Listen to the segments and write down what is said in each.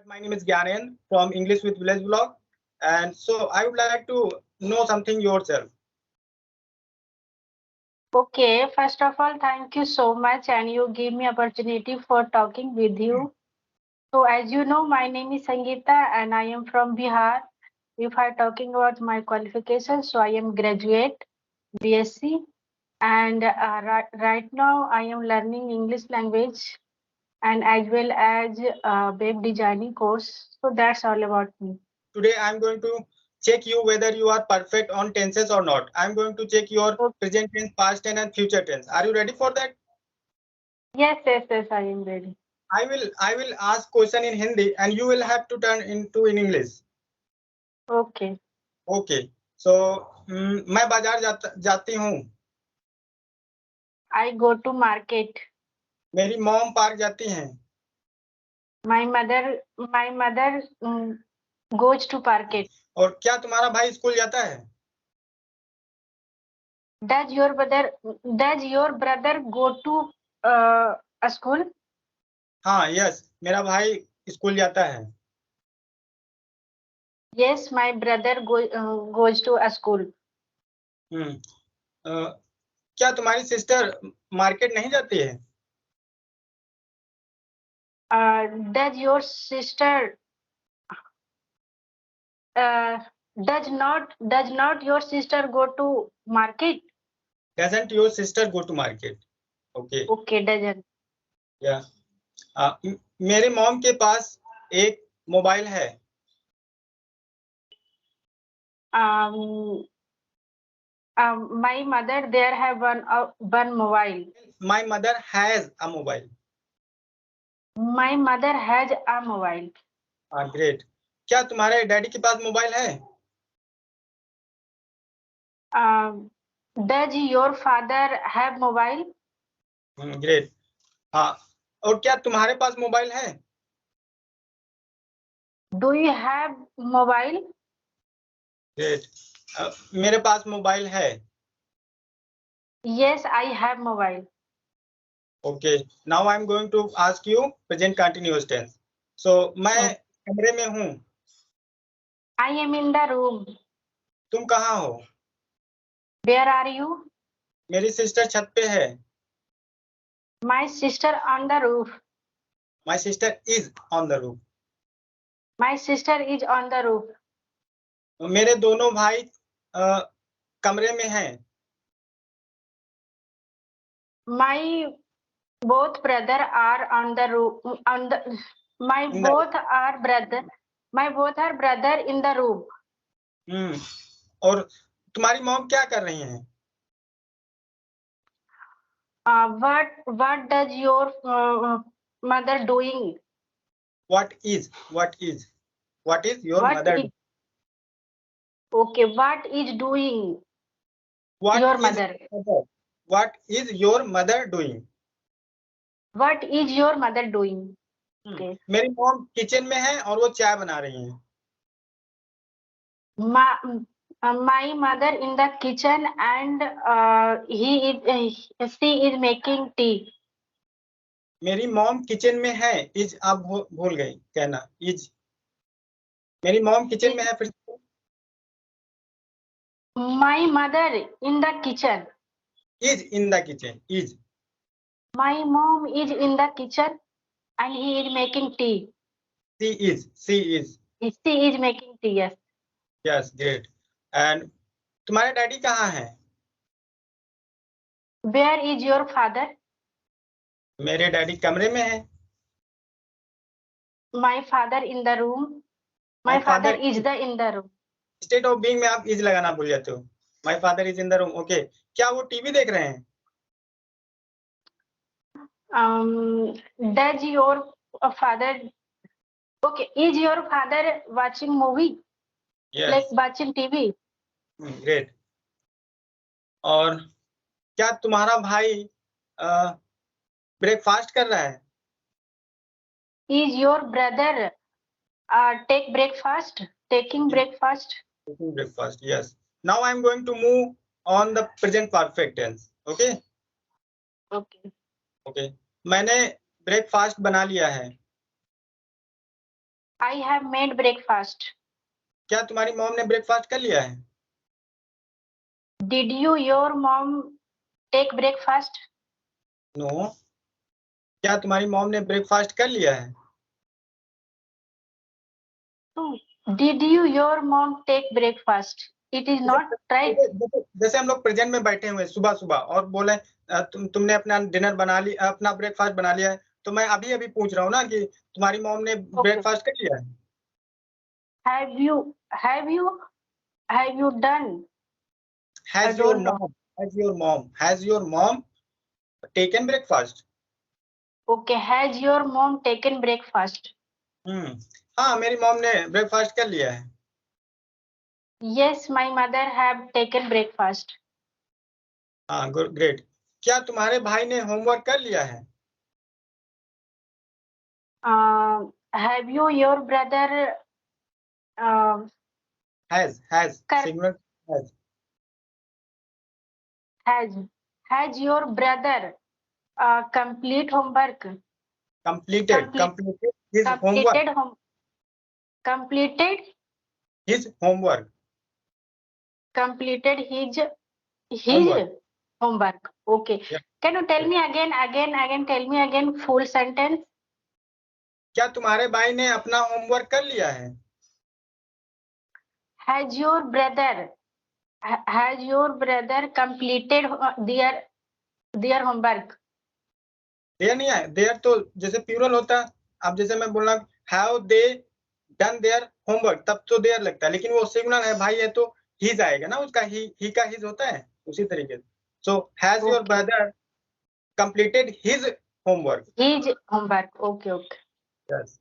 that my name is Gyanen from English with Village Blog, and so I would like to know something yourself. Okay, first of all, thank you so much, and you give me opportunity for talking with you. So, as you know, my name is Sangeeta, and I am from Bihar. If I talking about my qualifications, so I am graduate BSc, and right now I am learning English language and as well as web designing course. So that's all about me. Today I am going to check you whether you are perfect on tenses or not. I am going to check your present tense, past tense, and future tense. Are you ready for that? Yes, I am ready. I will ask question in Hindi and you will have to turn into in English. Okay. Okay. So मैं बाजार जाती हूँ. I go to market. मेरी mom park जाती हैं. My mother goes to market. और क्या तुम्हारा भाई स्कूल जाता है? Does your brother go to a school? हाँ, यस, मेरा भाई स्कूल जाता है. Yes, my brother goes to a school. क्या तुम्हारी सिस्टर मार्केट नहीं जाती है? Does your sister does not your sister go to market? Doesn't your sister go to market? Okay. Okay, doesn't. Yeah. मेरे मॉम के पास एक मोबाइल है. My mother there have one mobile. My mother has a mobile. My mother has a mobile. Great. क्या तुम्हारे daddy के पास mobile है? Does your father have mobile? Great. हाँ. और क्या तुम्हारे पास मोबाइल है? Do you have mobile? Great. मेरे पास मोबाइल है. Yes, I have mobile. Okay. Now I am going to ask you present continuous tense. So मैं कमरे में हूँ. I am in the room. तुम कहाँ हो? Where are you? मेरी सिस्टर छत पे है. My sister on the roof. My sister is on the roof. My sister is on the roof. मेरे दोनों भाई कमरे में हैं. My both brother are on the roof. My both are brother in the room. और तुम्हारी mom क्या कर रही हैं? What does your mother doing? What is your mother doing? Okay, what is doing your mother? What is your mother doing? What is your mother doing? Okay. मेरी mom kitchen में है और वो चाय बना रही हैं. My mother in the kitchen and she is making tea. मेरी मॉम किचन में है. इज आप भूल गई कहना. इज मेरी मॉम किचन में है. फिर My mother in the kitchen. Is in the kitchen. Is. My mom is in the kitchen and he is making tea. She is. She is making tea. Yes. Yes, great. And तुम्हारे daddy कहाँ हैं? Where is your father? मेरे daddy कमरे में है. My father in the room. My father is in the room. State of being में आप is लगाना भूल जाते हो. My father is in the room. Okay. क्या वो टीवी देख रहे हैं? Does your father? Okay. Is your father watching movie? Yes. Like watching TV. Great. और क्या तुम्हारा भाई ब्रेकफास्ट कर रहा है? Is your brother taking breakfast? Taking breakfast. Yes. Now I am going to move on the present perfect tense. Okay. Okay. Okay. मैंने breakfast बना लिया है. I have made breakfast. क्या तुम्हारी मॉम ने ब्रेकफास्ट कर लिया है? Did your mom take breakfast? No. क्या तुम्हारी मॉम ने ब्रेकफास्ट कर लिया है? Did your mom take breakfast? It is not right. जैसे हम लोग प्रेजेंट में बैठे हुए सुबह सुबह और बोले तुमने अपना डिनर बना लिया, अपना ब्रेकफास्ट बना लिया है, तो मैं अभी अभी पूछ रहा हूँ ना कि तुम्हारी मॉम ने ब्रेकफास्ट कर लिया है? Have you done? I Has don't know. has your mom taken breakfast? Okay, has your mom taken breakfast? हाँ, मेरी मॉम ने ब्रेकफास्ट कर लिया है। Yes, my mother have taken breakfast. हाँ, गुड, ग्रेट। क्या तुम्हारे भाई ने होमवर्क कर लिया है? Have your brother Has singular has your brother complete homework? completed his homework. Completed His homework. Completed his homework. Okay. Yeah. Can you tell me again? Tell me again full sentence. क्या तुम्हारे भाई ने अपना homework कर लिया है? Has your brother completed their homework? There नहीं है, देयर तो जैसे प्लूरल होता है। अब जैसे मैं बोल रहा हूँ have they done their homework, तब तो देयर लगता है, लेकिन वो सिंगुलर है, भाई है तो हिज आएगा ना, उसका ही का हिज होता है उसी तरीके से। So has your brother completed his homework? His homework. Okay. Yes.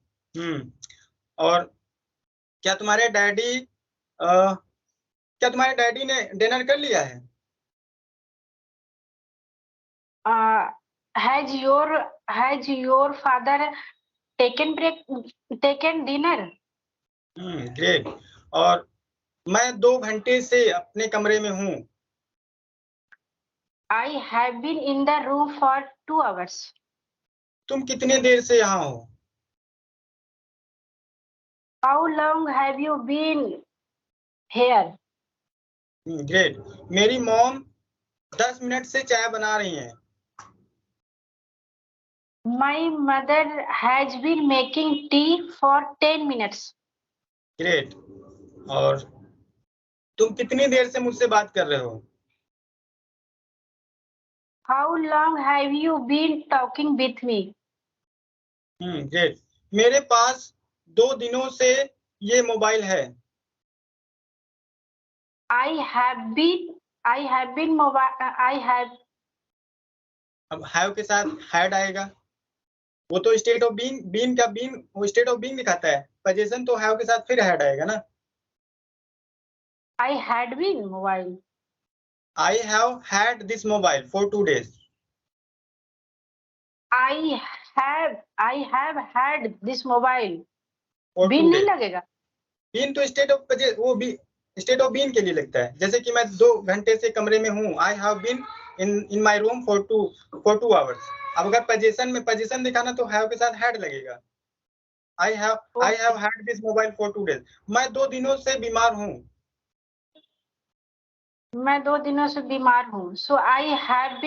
और क्या तुम्हारे डैडी ने डिनर कर लिया है? Has your father taken dinner? Great. और मैं 2 घंटे से अपने कमरे में हूँ। I have been in the room for 2 hours. तुम कितने देर से यहाँ हो? How long have you been here? Great. मेरी मॉम 10 मिनट से चाय बना रही हैं। My mother has been making tea for 10 minutes. Great. और तुम कितनी देर से मुझसे बात कर रहे हो? How long have you been talking with me? Great. मेरे पास 2 दिनों से ये मोबाइल है। अब हैव के साथ हैड आएगा, वो तो स्टेट ऑफ बीइंग का वो स्टेट ऑफ बीइंग दिखाता है। पोजीशन तो हैव के साथ फिर हैड आएगा ना। I had been mobile. I have had this mobile for 2 days. I have had this mobile. For 2 Been नहीं days. लगेगा। बीन तो स्टेट ऑफ बीन के लिए लगता है। जैसे कि मैं 2 घंटे से कमरे में हूँ, I have been in my room for 2 hours. अब अगर पोजीशन दिखाना तो हैव के साथ हैड लगेगा। I have had this mobile for 2 days. मैं 2 दिनों से बीमार हूँ। मैं 2 दिनों से बीमार हूँ। So I have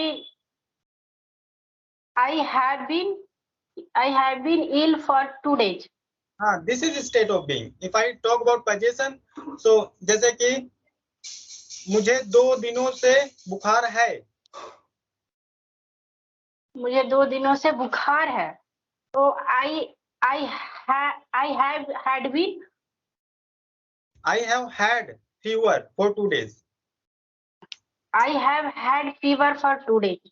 been ill for 2 days. हाँ, this is state of being. If I talk about position, so जैसे कि मुझे 2 दिनों से बुखार है। मुझे 2 दिनों से बुखार है। तो I have had fever for 2 days. I have had fever for 2 days.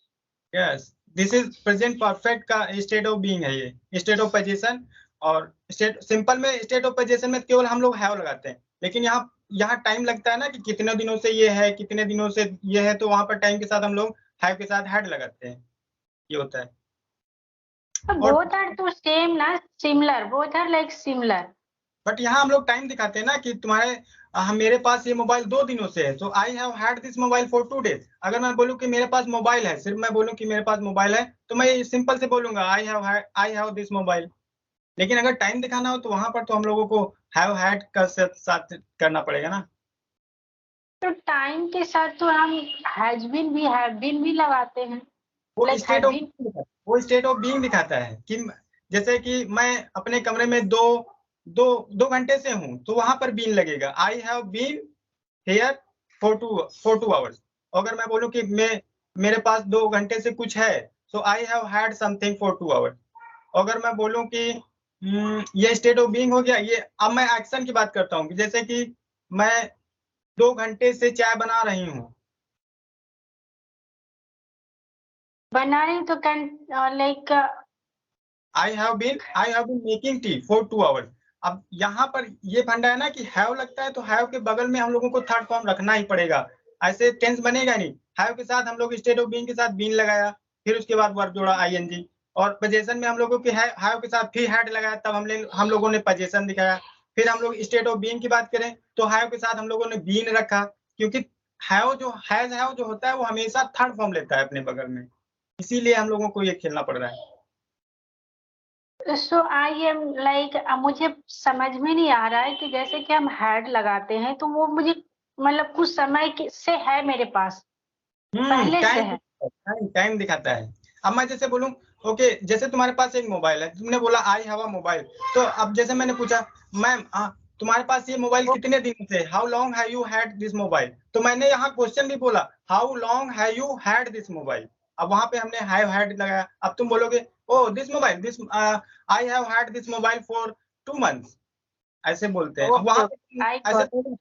Yes, this is present perfect का स्टेट ऑफ बीइंग है ये, स्टेट ऑफ पोजीशन। और स्टेट सिंपल में स्टेट ऑफ पोजीशन में केवल हम लोग हैव लगाते हैं, लेकिन यहाँ टाइम लगता है ना कि कितने दिनों से ये है, कितने दिनों से ये है, तो वहां पर टाइम के साथ हम लोग हैव के साथ हैड लगाते हैं, ये होता है। Both are to same ना, similar. Both are like similar. But यहाँ हम लोग टाइम दिखाते हैं ना कि मेरे पास ये मोबाइल 2 दिनों से है, तो आई have had this mobile for 2 days. अगर मैं बोलूँ कि मेरे पास मोबाइल है, सिर्फ मैं बोलूँ कि मेरे पास मोबाइल है, तो मैं सिंपल से बोलूंगा आई हैव दिस मोबाइल। लेकिन अगर टाइम दिखाना हो तो वहां पर तो हम लोगों को हैव हैड का साथ करना पड़ेगा ना। तो टाइम के साथ तो हम हैज बीन भी हैव बीन भी लगाते हैं, वो like state have of been. वो स्टेट ऑफ बीइंग दिखाता है कि जैसे कि मैं अपने कमरे में दो घंटे से हूँ तो वहां पर बीन लगेगा। I have been here for two hours. अगर मैं बोलूँ कि मेरे पास 2 घंटे से कुछ है, so I have had something for 2 hours. अगर मैं बोलूँ कि ये स्टेट ऑफ बीइंग हो गया। ये अब मैं एक्शन की बात करता हूँ, जैसे कि मैं 2 घंटे से चाय बना रही हूँ। बना रही तो can like I have been making tea for 2 hours. अब यहाँ पर ये फंडा है ना कि हैव लगता है तो हैव के बगल में हम लोगों को थर्ड फॉर्म रखना ही पड़ेगा, ऐसे टेंस बनेगा नहीं। हैव के साथ हम लोग स्टेट ऑफ बीइंग के साथ बीन लगाया, फिर उसके बाद वर्ब जोड़ा आईएनजी। और पोजीशन में हम लोगों के हैव के साथ फिर हैड लगाया, तब हम लोगों ने पोजीशन दिखाया। फिर हम लोग स्टेट ऑफ बीइंग की बात करें तो हैव के साथ हम लोगों ने बीन रखा, क्योंकि हैव जो होता है वो हमेशा थर्ड फॉर्म लेता है अपने बगल में, इसीलिए हम लोगों को ये खेलना पड़ रहा है। सो आई एम लाइक मुझे समझ में नहीं आ रहा है कि जैसे कि हम हैड लगाते हैं तो वो मुझे मतलब कुछ समय से है मेरे पास, पहले से है। टाइम दिखाता है। अब मैं जैसे बोलूं, ओके, जैसे तुम्हारे पास एक मोबाइल है, तुमने बोला आई हैव अ मोबाइल। तो अब जैसे मैंने पूछा, मैम तुम्हारे पास ये मोबाइल कितने दिन से, how long have you had this mobile. तो मैंने यहाँ क्वेश्चन भी बोला, how long have you had this mobile. अब वहां पे हमने हैव हैड लगाया। अब तुम बोलोगे, oh this mobile, this I have had this mobile for 2 months, ऐसे बोलते हैं। अब ओके वहां ओके, पे आई ऐसे गॉट।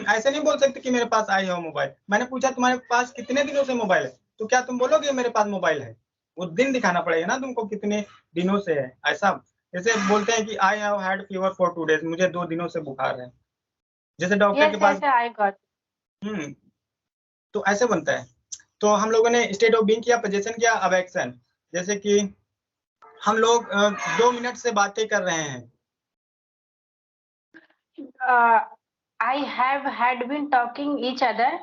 ऐसे नहीं बोल सकते कि मेरे पास आई है मोबाइल। मैंने पूछा तुम्हारे पास कितने दिनों से मोबाइल है, तो क्या तुम बोलोगे मेरे पास मोबाइल है? वो दिन दिखाना पड़ेगा ना तुमको, कितने दिनों से है। ऐसा जैसे बोलते हैं कि I have had fever for 2 days, मुझे 2 दिनों से बुखार है, जैसे डॉक्टर के यस पास। Yes I got. हम्म तो ऐसे बनता है। तो हम लोगों ने स्टेट ऑफ बीइंग किया, पोजीशन किया, अब एक्शन। जैसे कि हम लोग 2 मिनट से बातें कर रहे हैं। I have had been talking each other.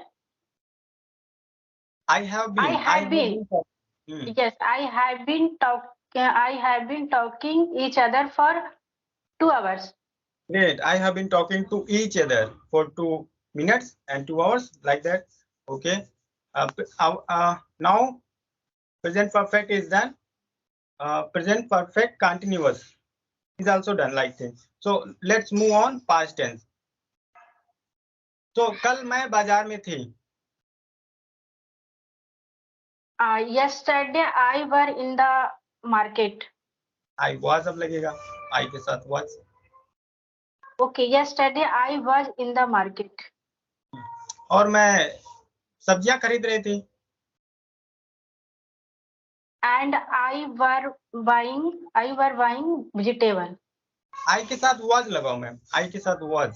I have I been had been, yes, I have been talking each other for 2 hours. Great. I have been talking to each other for 2 minutes and 2 hours, like that. Okay. Now, present perfect is done. Present perfect continuous is also done like this. So let's move on past tense. तो कल मैं बाजार में थी। Yesterday I were in the market. I was अब लगेगा, I के साथ was। Okay, yesterday I was in the market. और मैं सब्जियां खरीद रही थी। And I were buying vegetable. I के साथ was लगाओ मैम, I के साथ was।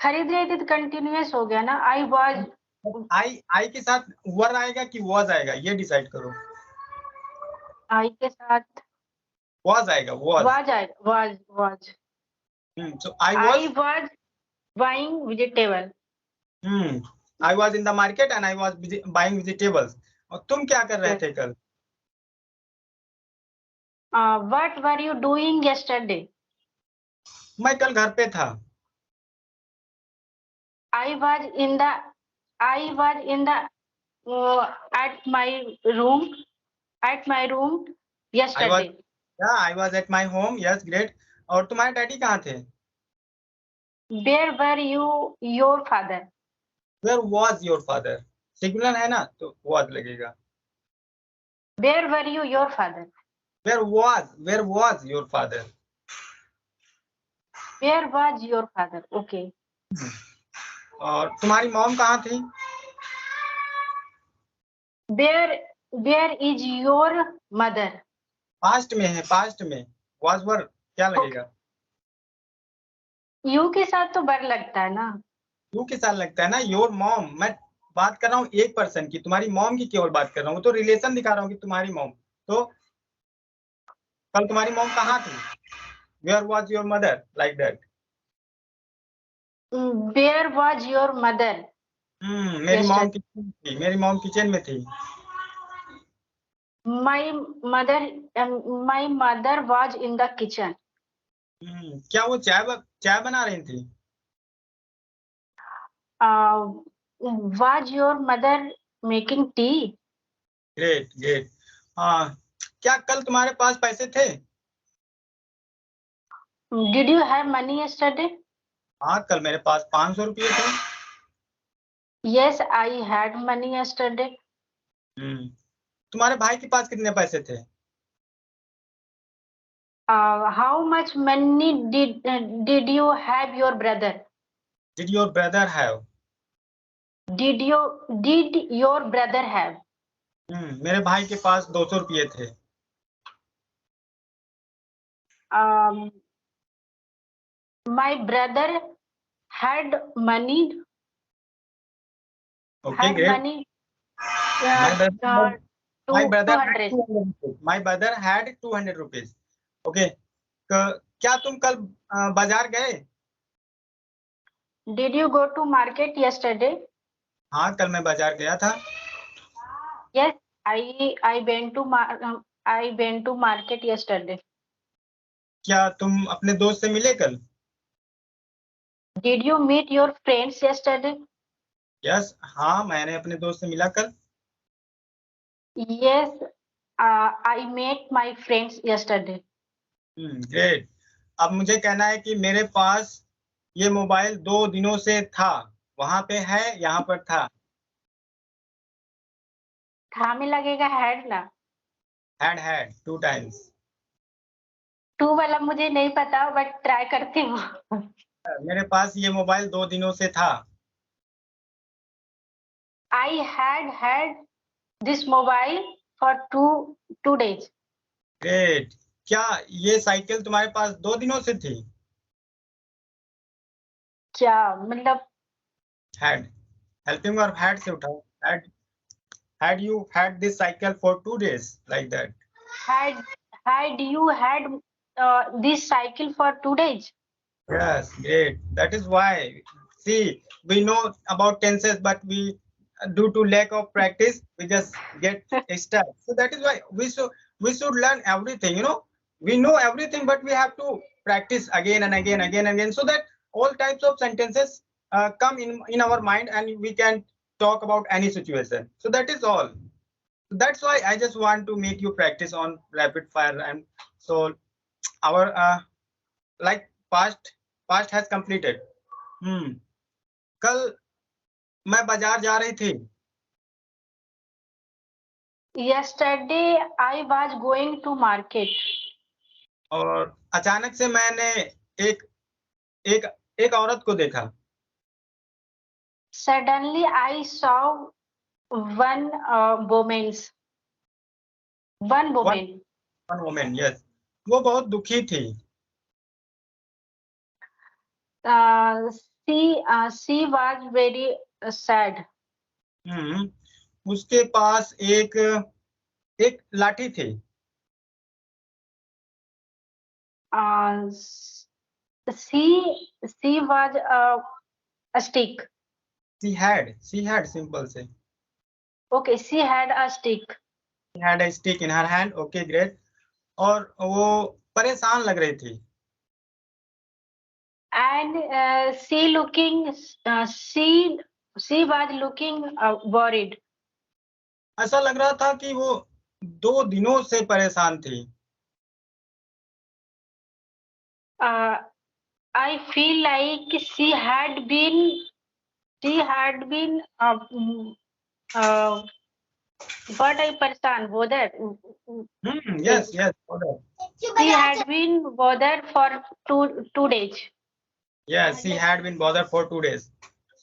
खरीद रही थी तो कंटिन्यूअस हो गया ना। I was, I के साथ वर आएगा कि was आएगा, ये डिसाइड करो। I के साथ was आएगा, was। was आएगा, was. So I I was was buying vegetable. I was in the market and I was buying vegetables। और तुम क्या कर रहे Yes. थे कल? What were you doing yesterday? मैं कल घर पे था। I was in the at my room yesterday. I was at my home। Yes, great। और तुम्हारे डैडी कहाँ थे? Where were you, your father? Where was your father? Singular है ना तो was लगेगा। Where were you, your father? Where was your father? Where was your father? Okay. और तुम्हारी मॉम कहाँ थी? Where is your mother? Past में है, पास्ट में was were क्या लगेगा? You के साथ तो बर लगता है ना। यू के साथ लगता है ना। योर मॉम, मैं बात कर रहा हूँ एक पर्सन की, तुम्हारी मॉम की केवल बात कर रहा हूँ, तो रिलेशन दिखा रहा हूँ कि तुम्हारी मॉम। तो कल तुम्हारी मॉम कहाँ थी? Where was your mother, like that. Where was your mother? मेरी मॉम Yesterday. किचन में थी, मेरी मॉम किचन में थी। My mother was in the kitchen. क्या वो चाय बना रही थी? Was your mother making tea? Great great. हाँ, क्या कल तुम्हारे पास पैसे थे? Did you have money yesterday? हाँ, कल मेरे पास 500 रुपये थे। Yes, I had money yesterday. तुम्हारे भाई के पास कितने पैसे थे? How much money did you have your brother? Did your brother have? Did your brother have? मेरे भाई के पास 200 रुपये थे। My brother had money. Okay, Had great. money. My brother had 200. 200 rupees. My brother had 200 rupees. Okay. क्या तुम कल बाजार गए? Did you go to market yesterday? हाँ, कल मैं बाजार गया था। Yes, I went to market yesterday. क्या तुम अपने दोस्त से मिले कल? Did you meet your friends yesterday? Yes, हाँ, मैंने अपने दोस्त से मिला कल। Yes, I met my friends yesterday. Great. अब मुझे कहना है कि मेरे पास ये मोबाइल 2 दिनों से था। वहां पे है, यहाँ पर था। था में लगेगा had ना। had 2 times। 2 वाला मुझे नहीं पता बट ट्राई करती हूँ। मेरे पास ये मोबाइल 2 दिनों से था। I had this mobile for two days. Great. क्या ये साइकिल तुम्हारे पास 2 दिनों से थी? क्या मतलब? had helping और had से उठाओ। had you had this cycle for 2 days like that? Had you had this cycle for 2 days? Yes, great. That is why, see, we know about tenses, but we due to lack of practice we just get stuck. So that is why we should learn everything, you know. We know everything, but we have to practice again and again, so that all types of sentences come in our mind and we can talk about any situation. So that is all. That's why I just want to make you practice on rapid fire. And so our like past has completed. कल मैं बाजार जा रही थी। Yesterday I was going to market. और अचानक से मैंने एक औरत को देखा। Suddenly I saw one woman. One woman, yes. वो बहुत दुखी थी। She was very sad. उसके पास एक लाठी थी। She was a stick. She had simple से। Okay, she had a stick. She had a stick in her hand. Okay, great. और वो परेशान लग रही थी। And she was looking worried. ऐसा लग रहा था कि वो 2 दिनों से परेशान थी। I feel like she had been what I परेशान bothered. Yes. She had been bothered for two days. Yes, she had been bothered for 2 days.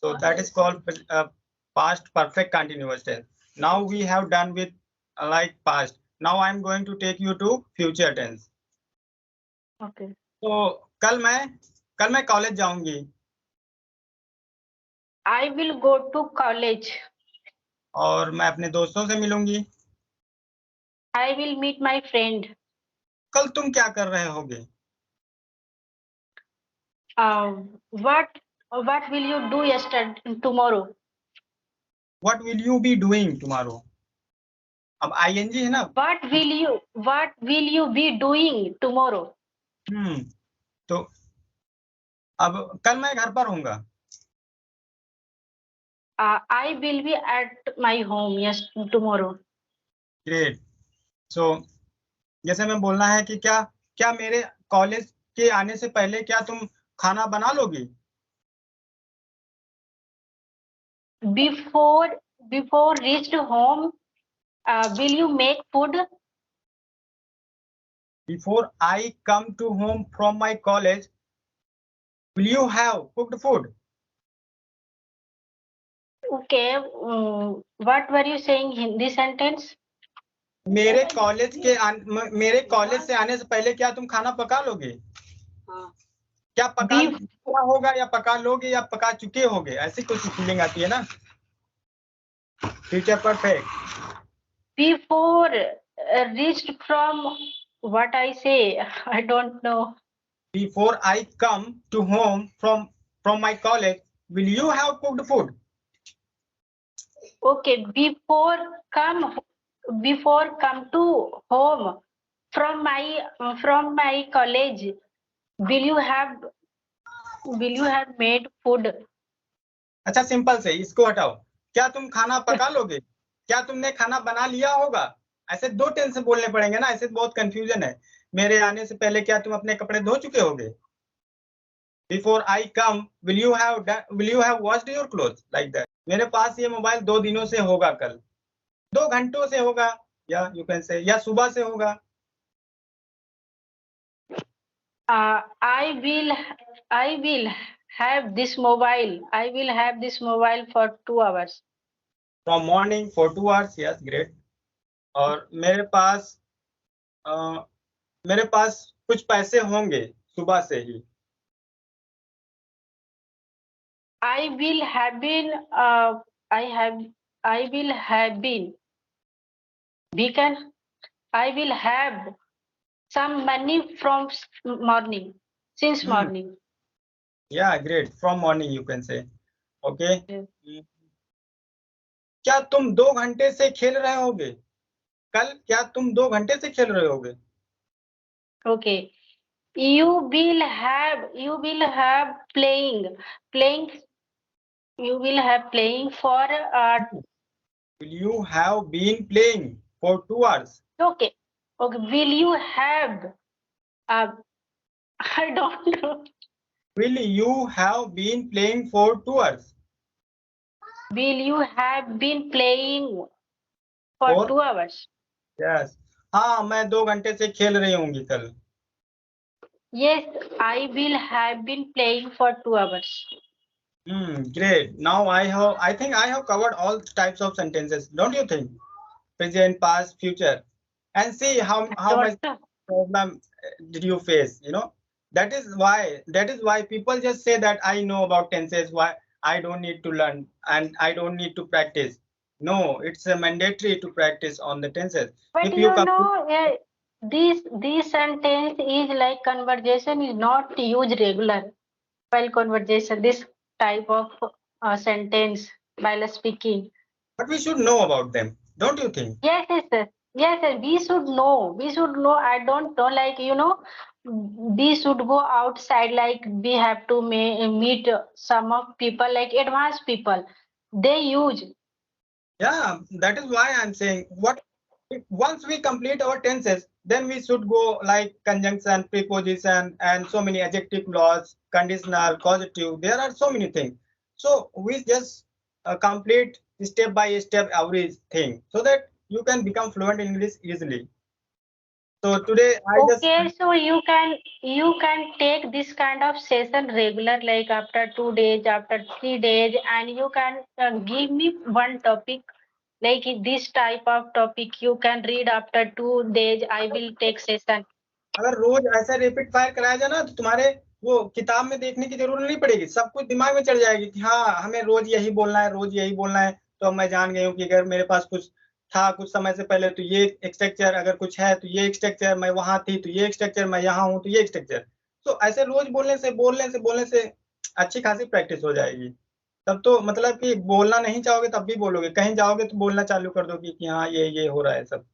So that is called past perfect continuous tense. Now we have done with like past. Now I am going to take you to future tense. Okay. तो कल मैं college जाऊंगी। I will go to college. और मैं अपने दोस्तों से मिलूंगी। I will meet my friend. कल तुम क्या कर रहे होगे? What will you do tomorrow? What will you be doing tomorrow? अब ING है ना। What will you be doing tomorrow? तो अब कल मैं घर पर होऊंगा। I will be at my home, yes, tomorrow. Great. So जैसे मैं बोलना है कि क्या मेरे कॉलेज के आने से पहले क्या तुम खाना बना लोगी? Before reached home, will you make food? Before I come to home from my college, will you have cooked food? Okay, what were you saying in this sentence? मेरे कॉलेज से आने से पहले क्या तुम खाना पका लोगे? क्या पका होगा या पका लोगे या पका चुके होगे, ऐसी कुछ फीलिंग आती है ना। Future perfect. Before reached from what I say, I don't know. Before I come to home from my college, will you have cooked food? Okay, before come to home from my college, will you have made food? अच्छा, simple से इसको हटाओ। क्या तुम खाना पका लोगे? क्या तुमने खाना बना लिया होगा? ऐसे 2 टेंस से बोलने पड़ेंगे ना, ऐसे बहुत कंफ्यूजन है। मेरे आने से पहले क्या तुम अपने कपड़े धो चुके होगे? Before I come, will you have washed your clothes? Like that. मेरे पास ये मोबाइल 2 दिनों से होगा कल, 2 घंटों से होगा, या यू कैन से या सुबह से होगा। I will have this mobile. I will have this mobile for 2 hours. From morning for 2 hours, yes, great. और मेरे पास कुछ पैसे होंगे सुबह से ही। I will have been beacon. I will have some money from morning, since morning. Yeah, great. From morning you can say. Okay. Yeah. क्या तुम 2 घंटे से खेल रहे होगे? कल क्या तुम 2 घंटे से खेल रहे होगे? Okay. You will have playing. You will have playing for Will you have been playing for 2 hours? okay. Will you have I don't know. Will you have been playing for 2 hours? Will you have been playing for 2 hours? Yes. हाँ, मैं 2 घंटे से खेल रही होंगी कल। Yes, I will have been playing for 2 hours. Great. Now I think I have covered all types of sentences, don't you think? Present, past, future. And see how much problem did you face, you know? That is why people just say that I know about tenses, why I don't need to learn and I don't need to practice. No, it's mandatory to practice on the tenses. But If you know, this sentence is like conversation is not used regular while conversation. This type of sentence while speaking. But we should know about them, don't you think? Yes, sir. Yes, sir. We should know. We should know. I don't know. Like we should go outside. Like we have to meet some of people, like advanced people. They use. Yeah, that is why I'm saying once we complete our tenses, then we should go like conjunction, preposition, and so many adjective clause, conditional, causative. There are so many things. So we just complete step by step everything so that you can become fluent in English easily. So today Okay, so you can take this kind of session regular, like after 2 days, after 3 days, and you can give me one topic. Like this type of topic you can read after 2 days. I will take session. अगर रोज ऐसा rapid fire कराया जाए ना तो तुम्हारे वो किताब में देखने की जरूरत नहीं पड़ेगी, सब कुछ दिमाग में चढ़ जाएगी कि हाँ हमें रोज यही बोलना है, रोज यही बोलना है। तो अब मैं जान गई हूँ कि अगर मेरे पास कुछ था कुछ समय से पहले तो ये एक स्ट्रक्चर, अगर कुछ है तो ये एक स्ट्रक्चर, मैं वहां थी तो ये एक स्ट्रक्चर, मैं यहाँ हूँ तो ये एक स्ट्रक्चर। तो ऐसे रोज बोलने से अच्छी खासी प्रैक्टिस हो जाएगी। तब तो मतलब कि बोलना नहीं चाहोगे तब भी बोलोगे, कहीं जाओगे तो बोलना चालू कर दोगे कि हाँ ये हो रहा है सब,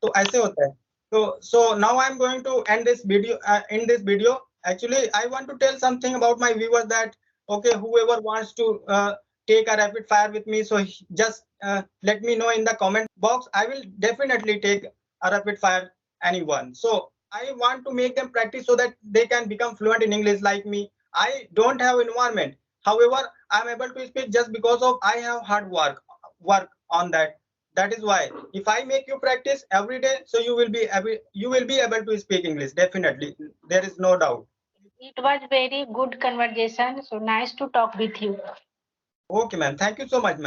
तो ऐसे होता है। तो so now I'm going to end this video. In this video, actually, I want to tell something about my viewers that okay, whoever wants to take a rapid fire with me, so just let me know in the comment box. I will definitely take a rapid fire anyone. So I want to make them practice so that they can become fluent in English like me. I don't have environment. However, I'm able to speak just because of I have hard work on that. That is why if I make you practice every day, so you will be able to speak English. Definitely, there is no doubt. It was very good conversation. So nice to talk with you. Okay, ma'am. Thank you so much, ma'am.